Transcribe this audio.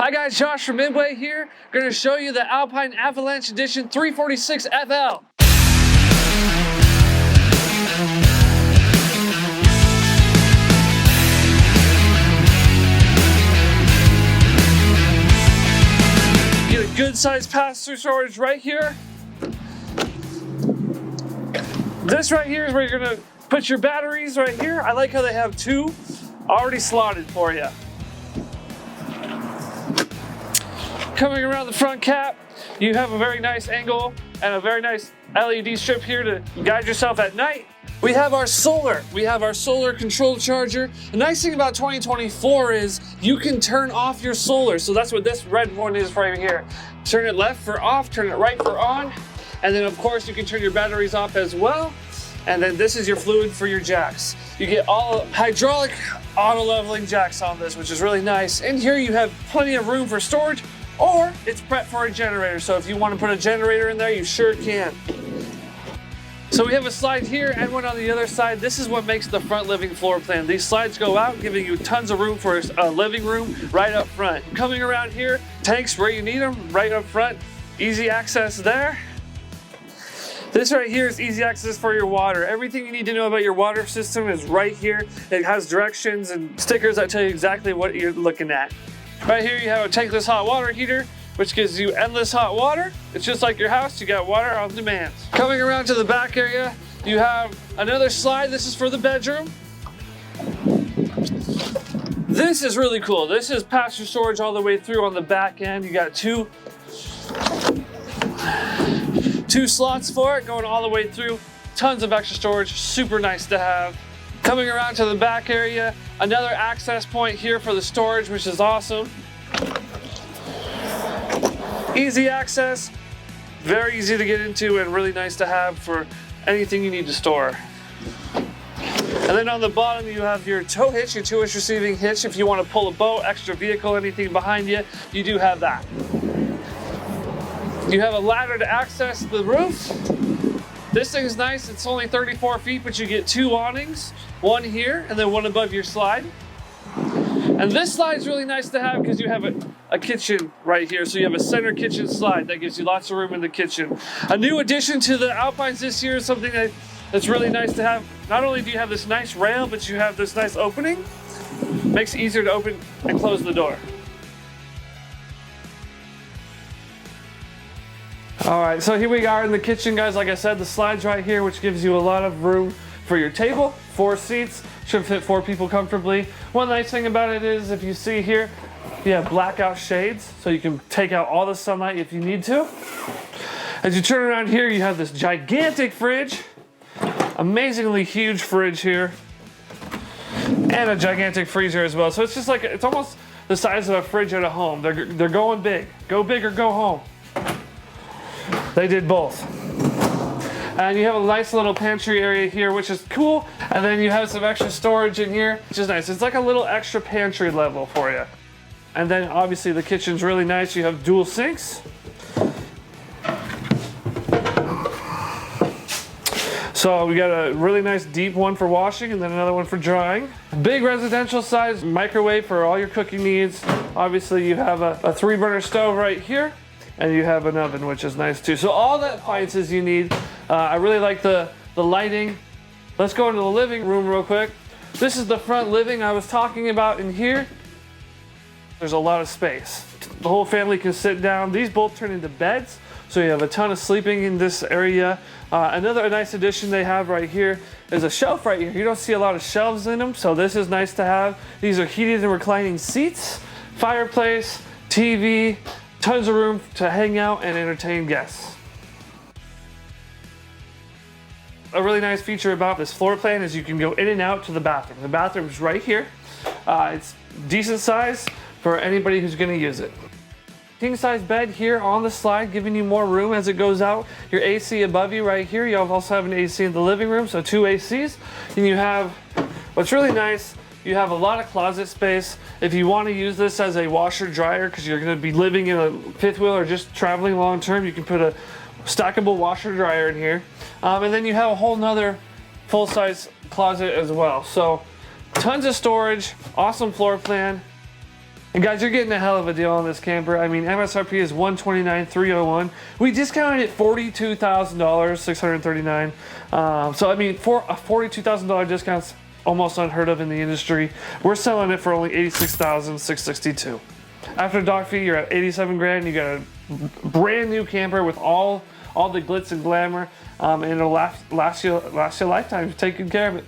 Hi guys, Josh from Midway here. Going to show you the Alpine Avalanche Edition 346 FL. Get a good sized pass-through storage right here. This right here is where you're going to put your batteries right here. I like how they have two already slotted for you. Coming around the front cap, you have a very nice angle and a very nice LED strip here to guide yourself at night. We have our solar. We have our solar control charger. The nice thing about 2024 is you can turn off your solar. So that's what this red one is right here. Turn it left for off, turn it right for on. And then of course you can turn your batteries off as well. And then this is your fluid for your jacks. You get all hydraulic auto leveling jacks on this, which is really nice. In here you have plenty of room for storage, or it's prepped for a generator. So if you want to put a generator in there, you sure can. So we have a slide here and one on the other side. This is what makes the front living floor plan. These slides go out, giving you tons of room for a living room right up front. Coming around here, tanks where you need them, right up front. Easy access there. This right here is easy access for your water. Everything you need to know about your water system is right here. It has directions and stickers that tell you exactly what you're looking at. Right here you have a tankless hot water heater, which gives you endless hot water. It's just like your house, you got water on demand. Coming around to the back area, you have another slide. This is for the bedroom. This is really cool. This is pass-through storage all the way through on the back end. You got two slots for it going all the way through. Tons of extra storage, super nice to have. Coming around to the back area, another access point here for the storage, which is awesome. Easy access, very easy to get into and really nice to have for anything you need to store. And then on the bottom you have your tow hitch, your 2-inch receiving hitch. If you want to pull a boat, extra vehicle, anything behind you, you do have that. You have a ladder to access the roof. This thing's nice, it's only 34 feet, but you get two awnings, one here and then one above your slide. And this slide is really nice to have because you have a kitchen right here. So you have a center kitchen slide that gives you lots of room in the kitchen. A new addition to the Alpines this year is something that's really nice to have. Not only do you have this nice rail, but you have this nice opening. Makes it easier to open and close the door. All right, so here we are in the kitchen, guys. Like I said, the slide's right here, which gives you a lot of room for your table. 4 seats, should fit 4 people comfortably. One nice thing about it is, if you see here, you have blackout shades, so you can take out all the sunlight if you need to. As you turn around here, you have this gigantic fridge, amazingly huge fridge here, and a gigantic freezer as well. So it's just like, it's almost the size of a fridge at a home. They're going big. Go big or go home. They did both. And you have a nice little pantry area here, which is cool. And then you have some extra storage in here, which is nice. It's like a little extra pantry level for you. And then obviously the kitchen's really nice. You have dual sinks. So we got a really nice deep one for washing and then another one for drying. Big residential size microwave for all your cooking needs. Obviously you have a 3-burner stove right here. And you have an oven, which is nice too. So all the appliances you need. I really like the lighting. Let's go into the living room real quick. This is the front living I was talking about in here. There's a lot of space. The whole family can sit down. These both turn into beds, so you have a ton of sleeping in this area. Another nice addition they have right here is a shelf right here. You don't see a lot of shelves in them, so this is nice to have. These are heated and reclining seats, fireplace, TV, tons of room to hang out and entertain guests. A really nice feature about this floor plan is you can go in and out to the bathroom. The bathroom is right here. It's decent size for anybody who's going to use it. King size bed here on the slide, giving you more room as it goes out. Your AC above you right here. You also have an AC in the living room, so 2 ACs. And you have, what's really nice, you have a lot of closet space. If you want to use this as a washer dryer, because you're going to be living in a fifth wheel or just traveling long term, you can put a stackable washer dryer in here. And then you have a whole nother full-size closet as well. So tons of storage, awesome floor plan. And guys, you're getting a hell of a deal on this camper. I mean, MSRP is $129,301. We discounted it $42,000, $639. So I mean, for a $42,000 discount's almost unheard of in the industry. We're selling it for only $86,662. After dock fee, you're at 87 grand. You got a brand new camper with all the glitz and glamour, and it'll last you a lifetime. Take good care of it.